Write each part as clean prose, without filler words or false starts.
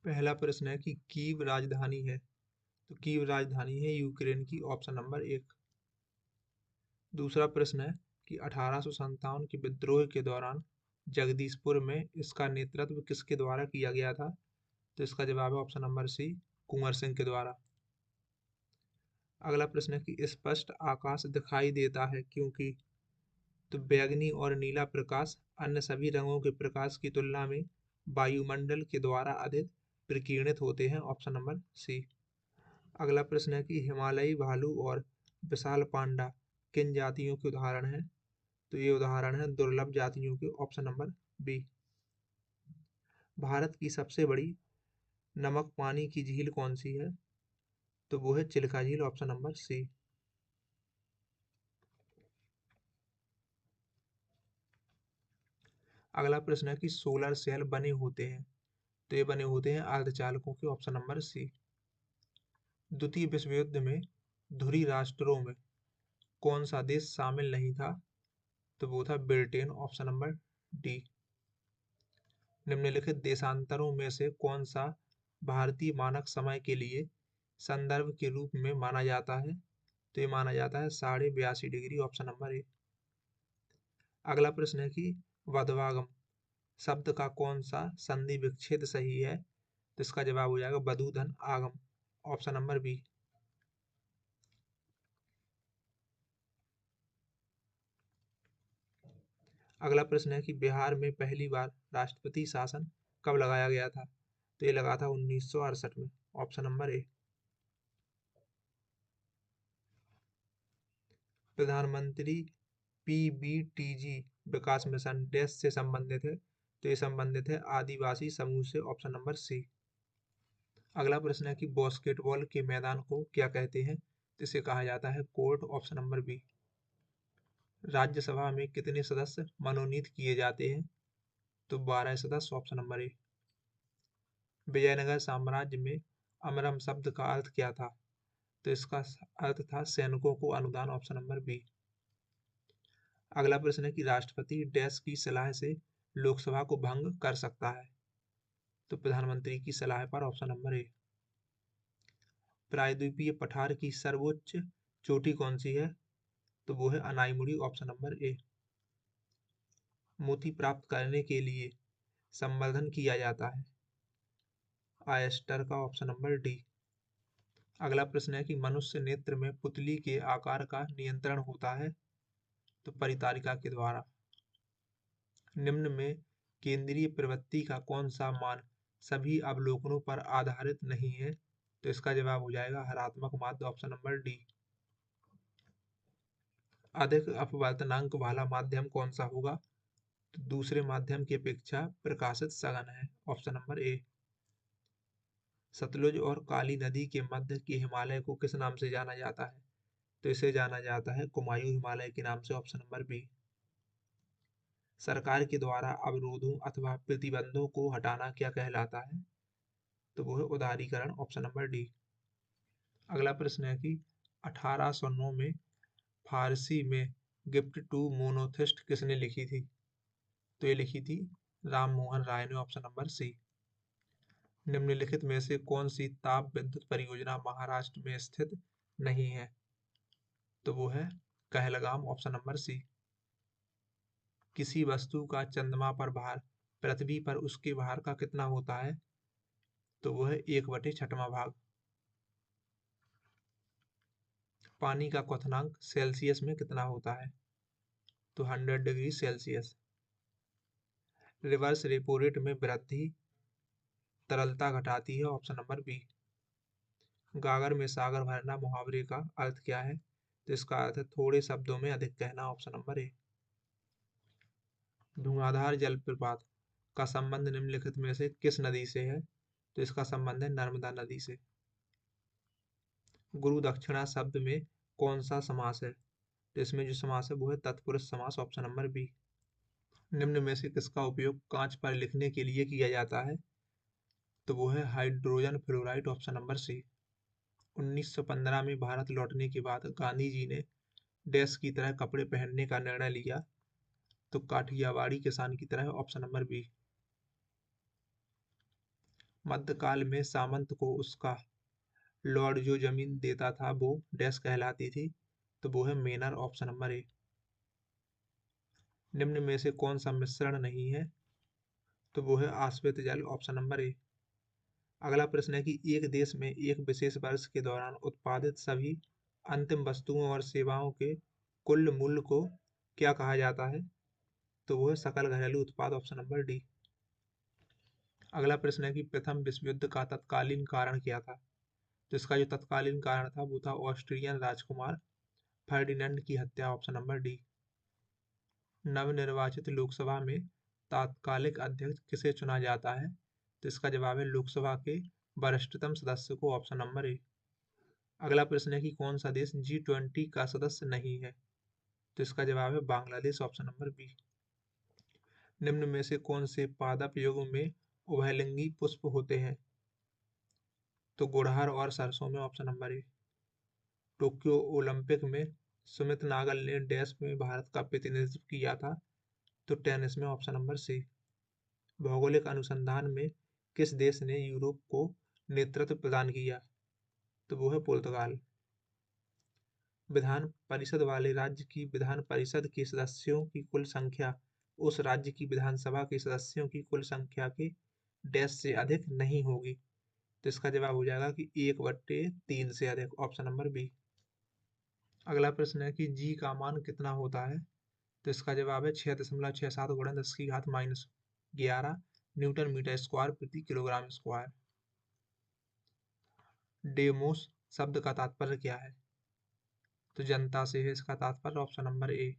पहला प्रश्न है कि कीव राजधानी है, तो कीव राजधानी है यूक्रेन की, ऑप्शन नंबर 1। दूसरा प्रश्न है कि 1857 के विद्रोह के दौरान जगदीशपुर में इसका नेतृत्व किसके द्वारा किया गया था? तो इसका जवाब है ऑप्शन नंबर सी, कुंवर सिंह के द्वारा। अगला प्रश्न है कि स्पष्ट आकाश दिखाई देता है क्योंकि, तो बैंगनी और नीला प्रकाश अन्य सभी रंगों के प्रकाश की तुलना में वायुमंडल के द्वारा अधिक प्रकीर्णित होते हैं, ऑप्शन नंबर सी। अगला प्रश्न है कि हिमालयी भालू और विशाल पांडा किन जातियों के उदाहरण हैं? तो ये उदाहरण है दुर्लभ जातियों के, ऑप्शन नंबर बी। भारत की सबसे बड़ी नमक पानी की झील कौन सी है? तो वो है चिल्का झील, ऑप्शन नंबर सी। अगला प्रश्न है कि सोलर सेल बने होते हैं, तो ये बने होते हैं अर्धचालकों के, ऑप्शन नंबर सी। द्वितीय विश्व युद्ध में धुरी राष्ट्रों में कौन सा देश शामिल नहीं था? तो वो था ब्रिटेन, ऑप्शन नंबर डी। निम्नलिखित देशांतरों में से कौन सा भारतीय मानक समय के लिए संदर्भ के रूप में माना जाता है? तो ये माना जाता है 82.5 डिग्री, ऑप्शन नंबर ए। अगला प्रश्न है कि वधवागम शब्द का कौन सा संधि विच्छेद सही है? तो इसका जवाब हो जाएगा वधूधन आगम, ऑप्शन नंबर बी। अगला प्रश्न है कि बिहार में पहली बार राष्ट्रपति शासन कब लगाया गया था? तो ये लगा था 1968 में, ऑप्शन नंबर ए। प्रधानमंत्री पीबीटीजी विकास मिशन डैश से संबंधित है? तो ये संबंधित है आदिवासी समूह से, ऑप्शन नंबर सी। अगला प्रश्न है कि बास्केटबॉल के मैदान को क्या कहते हैं? तो इसे कहा जाता है court, option number B. Rajya Sabha में कितने सदस्य मनोनीत किए जाते हैं? तो 12 सदस्य, ऑप्शन नंबर ए। विजयनगर साम्राज्य में अमरम शब्द का अर्थ क्या था? तो इसका अर्थ था सैनिकों को अनुदान, ऑप्शन नंबर बी। अगला प्रश्न है कि राष्ट्रपति डैश की सलाह से लोकसभा को भंग कर सकता है? तो प्रधानमंत्री की सलाह पर, ऑप्शन नंबर ए। प्रायद्वीपीय पठार की सर्वोच्च चोटी कौन सी है? तो वो है अनाईमुड़ी, ऑप्शन नंबर ए। मोती प्राप्त करने के लिए संवर्धन किया जाता है आयस्टर का, ऑप्शन नंबर डी। अगला प्रश्न है कि मनुष्य नेत्र में पुतली के आकार का नियंत्रण होता है? तो परितारिका के द्वारा। निम्न में केंद्रीय प्रवृत्ति का कौन सा मान सभी अवलोकनों पर आधारित नहीं है? तो इसका जवाब हो जाएगा हरात्मक माध्य, ऑप्शन नंबर डी। अधिक अपवर्तनांक वाला माध्यम कौन सा होगा? तो दूसरे माध्यम की अपेक्षा प्रकाशित सघन है, ऑप्शन नंबर ए। सतलुज और काली नदी के मध्य के हिमालय को किस नाम से जाना जाता है? तो इसे जाना जाता है कुमायूं हिमालय के नाम से, ऑप्शन नंबर बी। सरकार के द्वारा अवरोधों अथवा प्रतिबंधों को हटाना क्या कहलाता है? तो वो है उदारीकरण, ऑप्शन नंबर डी। अगला प्रश्न है कि 1809 में फारसी में गिफ्ट टू मोनोथिस्ट किसने लिखी थी? तो ये लिखी थी राम मोहन राय ने, ऑप्शन नंबर सी। निम्नलिखित में से कौन सी ताप विद्युत परियोजना महाराष्ट्र में स्थित नहीं है? तो वो है कहलगाम, ऑप्शन नंबर सी। किसी वस्तु का चंद्रमा पर भार पृथ्वी पर उसके भार का कितना होता है? तो वो है 1/6वां भाग। पानी का क्वथनांक सेल्सियस में कितना होता है? तो 100 degree Celsius. Reverse repo rate में वृद्धि तरलता घटाती है, ऑप्शन नंबर बी। गागर में सागर भरना मुहावरे का अर्थ क्या है? तो इसका अर्थ है थोड़े शब्दों में अधिक कहना, ऑप्शन नंबर ए। धुआंधार जलप्रपात का संबंध निम्नलिखित में से किस नदी से है? तो इसका संबंध है नर्मदा नदी से। गुरु दक्षिणा शब्द में कौन सा समास है? तो इसमें जो समास है वो है तत्पुरुष समास, ऑप्शन नंबर बी। निम्न में से किसका उपयोग कांच पर लिखने के लिए किया जाता है? तो वो है hydrogen fluoride, option number C. 1915 में भारत लौटने के बाद गांधी जी ने डैश की तरह कपड़े पहनने का निर्णय लिया? तो काठियावाड़ी किसान की तरह, ऑप्शन नंबर बी। मध्यकाल में सामंत को उसका लॉर्ड जो जमीन देता था वो डैश कहलाती थी, तो वो है मेनर, ऑप्शन नंबर ए। निम्न में से कौन सा मिश्रण नहीं है, तो वो है आश्रित जल, ऑप्शन नंबर ए। अगला प्रश्न है कि एक देश में एक विशेष वर्ष के दौरान उत्पादित सभी अंतिम वस्तुओं और सेवाओं के कुल मूल्य को क्या कहा जाता है, तो वो है सकल घरेलू उत्पाद, ऑप्शन नंबर डी। अगला प्रश्न है कि प्रथम विश्व युद्ध का तत्कालीन कारण क्या था, तो इसका जो तत्कालीन कारण था वो था ऑस्ट्रियन राजकुमार फर्डिनेंड की हत्या, ऑप्शन नंबर डी। नवनिर्वाचित लोकसभा में तात्कालिक अध्यक्ष किसे चुना जाता है, तो इसका जवाब है लोकसभा के वरिष्ठतम सदस्य को, ऑप्शन नंबर ए। अगला प्रश्न है कि कौन सा देश G20 का सदस्य नहीं है, तो इसका जवाब है बांग्लादेश, ऑप्शन नंबर बी। निम्न में से कौन से पादप युग में उभयलिंगी पुष्प होते हैं, तो गुड़हल और सरसों में, ऑप्शन नंबर ए। टोक्यो ओलंपिक में सुमित नागल ने डैश में भारत का प्रतिनिधित्व किया था, तो टेनिस में, ऑप्शन नंबर सी। भौगोलिक अनुसंधान में किस देश ने यूरोप को नेतृत्व प्रदान किया, तो वो है पुर्तगाल। विधान परिषद वाले राज्य की विधान परिषद के सदस्यों की कुल संख्या उस राज्य की विधानसभा के सदस्यों की कुल संख्या के डैश से अधिक नहीं होगी, तो इसका जवाब हो जाएगा कि 1/3 से अधिक, ऑप्शन नंबर बी। अगला प्रश्न है कि जी का मान कितना होता है, तो इसका जवाब है 6.67 गुणन 10⁻11 न्यूटन मीटर स्क्वायर प्रति किलोग्राम स्क्वायर। डेमोस शब्द का तात्पर्य क्या है, तो जनता से है इसका तात्पर्य, ऑप्शन नंबर ए।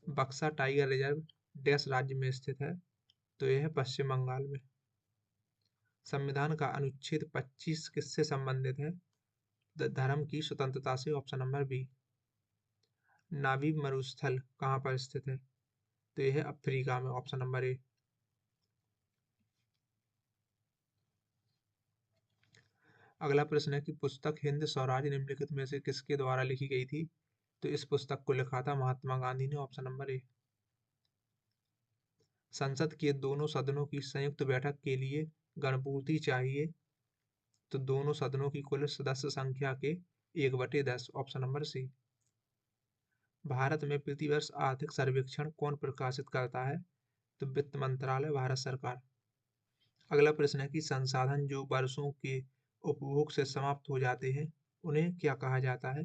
बक्सा टाइगर रिजर्व डैश राज्य में स्थित है, तो यह है पश्चिम बंगाल में। संविधान का अनुच्छेद 25 किससे संबंधित है, धर्म की स्वतंत्रता से, ऑप्शन नंबर बी। नाबी मरुस्थल कहाँ पर स्थित है, तो यह है अफ्रीका में, ऑप्शन नंबर ए। अगला प्रश्न है कि पुस्तक हिंद स्वराज निम्नलिखित में से किसके द्वारा लिखी गई थी, तो इस पुस्तक को लिखा था महात्मा गांधी ने, ऑप्शन नंबर ए। संसद के दोनों सदनों की संयुक्त बैठक के लिए गणपूर्ति चाहिए, तो दोनों सदनों की कुल सदस्य संख्या के 1/10, ऑप्शन नंबर सी। भारत में प्रतिवर्ष आर्थिक सर्वेक्षण कौन प्रकाशित करता है, तो वित्त मंत्रालय, भारत सरकार। अगला प्रश्न है कि संसाधन जो वर्षों के उपभोग से समाप्त हो जाते हैं उन्हें क्या कहा जाता है,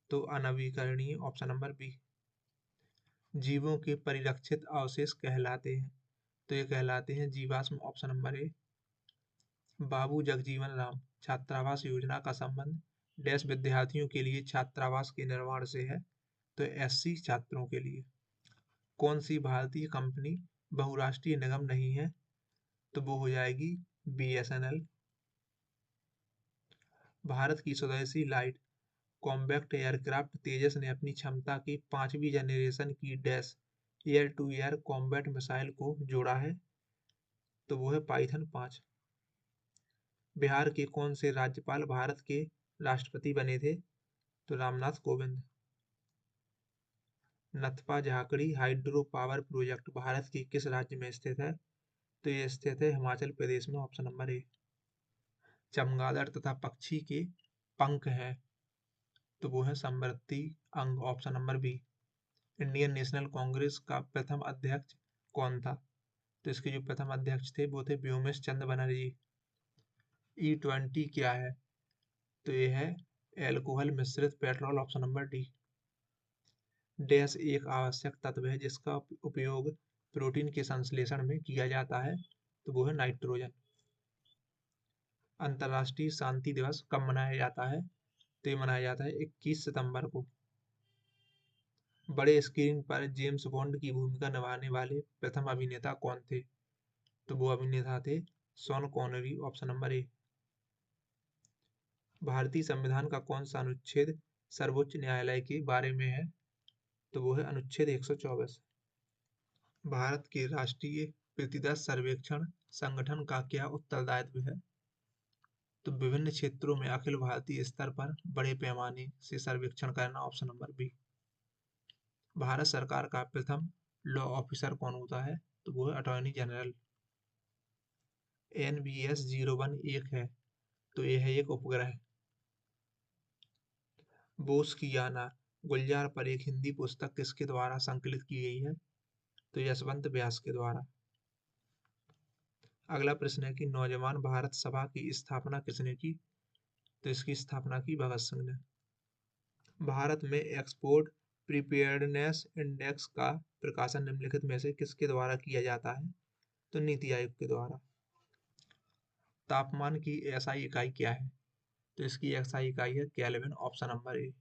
तो अनवीकरणीय, ऑप्शन नंबर बी। जीवों के परिरक्षित अवशेष कहलाते हैं, तो ये कहलाते हैं जीवाश्म, ऑप्शन नंबर ए। बाबू जगजीवन राम छात्रावास योजना का संबंध डैश विद्यार्थियों के लिए छात्रावास के निर्माण से है, तो SC छात्रों के लिए। कौन सी भारतीय कंपनी बहुराष्ट्रीय निगम नहीं है, तो वो हो जाएगी BSNL। भारत की स्वदेशी लाइट कॉम्बैक्ट एयरक्राफ्ट तेजस ने अपनी क्षमता की 5वीं जनरेशन की dash air to air combat missile को जोड़ा है, तो वो है पाइथन 5। बिहार के कौन से राज्यपाल भारत के राष्ट्रपति बने थे, तो Ramnath Kovind. Nathpa Jhakri hydro power project Bharat के किस राज्य में स्थित है, तो ये स्थित है हिमाचल प्रदेश में, ऑप्शन नंबर ए। चमगादड़ तथा पक्षी के पंख हैं, तो वो है समृद्धि अंग, option number B. Indian National Congress का प्रथम अध्यक्ष कौन था, तो इसके जो प्रथम अध्यक्ष थे वो थे व्योमेश चंद्र बनर्जी। E20 क्या है, तो ये है एल्कोहल मिश्रित petrol, option number D. Dash एक आवश्यक तत्व है जिसका उपयोग प्रोटीन के संश्लेषण में किया जाता है, तो वो है नाइट्रोजन। अंतर्राष्ट्रीय शांति दिवस कब मनाया जाता है, तो ये मनाया जाता है 21 सितंबर को। बड़े स्क्रीन पर जेम्स बॉन्ड की भूमिका निभाने वाले प्रथम अभिनेता कौन थे, तो वो अभिनेता थे शॉन कॉनरी, ऑप्शन नंबर ए। भारतीय संविधान का कौन सा अनुच्छेद सर्वोच्च न्यायालय के बारे में है, तो वो है अनुच्छेद 124। भारत के राष्ट्रीय प्रतिदर्श सर्वेक्षण संगठन का क्या उत्तरदायित्व है, तो विभिन्न क्षेत्रों में अखिल भारतीय स्तर पर बड़े पैमाने से सर्वेक्षण करना, ऑप्शन नंबर बी। भारत सरकार का प्रथम लॉ ऑफिसर कौन होता है, तो वो है अटॉर्नी जनरल। NVS-01 एक है, तो यह है एक उपग्रह। बोस की याना गुलजार पर एक हिंदी पुस्तक किसके द्वारा संकलित की गई है? तो यशवंत व्यास के द्वारा। अगला प्रश्न है कि नौजवान भारत सभा की स्थापना किसने की? तो इसकी स्थापना की भगत सिंह ने। भारत में एक्सपोर्ट प्रिपेयर्डनेस इंडेक्स का प्रकाशन निम्नलिखित में से किसके द्वारा किया जाता है? तो नीति आयोग के द्वारा। तापमान की एसआई इकाई क्या है? तो इसकी एसआई इकाई है kelvin, option number A.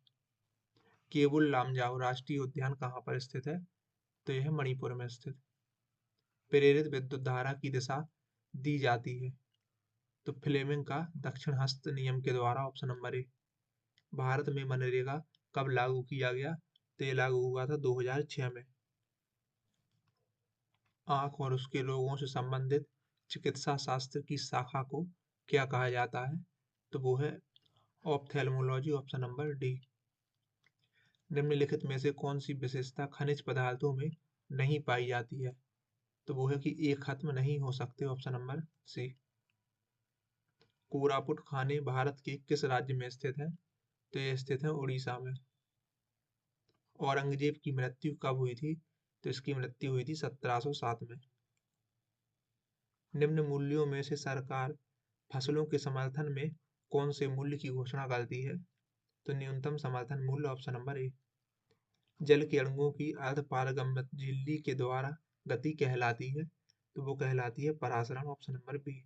Keibul Lamjao राष्ट्रीय उद्यान कहाँ पर स्थित है? तो यह मणिपुर में स्थित। प्रेरित विद्युत धारा की दिशा दी जाती है? तो फ्लेमिंग का दक्षिण हस्त नियम के द्वारा, ऑप्शन नंबर ए। भारत में मनरेगा कब लागू किया गया? तो ये लागू हुआ था 2006 में। आंख और उसके रोगों से संबंधित चिकित्सा शास्त्र की शाखा को क्या कहा जाता है? तो वो है ऑप्थेल्मोलॉजी, ऑप्शन नंबर डी। निम्नलिखित में से कौन सी विशेषता खनिज पदार्थों में नहीं पाई जाती है? तो वो है कि एक खत्म नहीं हो सकते, ऑप्शन नंबर सी। कोरापुट खाने भारत के किस राज्य में स्थित है? तो ये स्थित है उड़ीसा में। औरंगजेब की मृत्यु कब हुई थी? तो इसकी मृत्यु हुई थी 1707 में। निम्न मूल्यों में से सरकार फसलों के समर्थन में कौन से मूल्य की घोषणा करती है? तो न्यूनतम समर्थन मूल्य, ऑप्शन नंबर ए। जल के अणुओं की अर्ध पारगम्य झिल्ली के द्वारा गति कहलाती है? तो वो कहलाती है परासरण, ऑप्शन नंबर बी।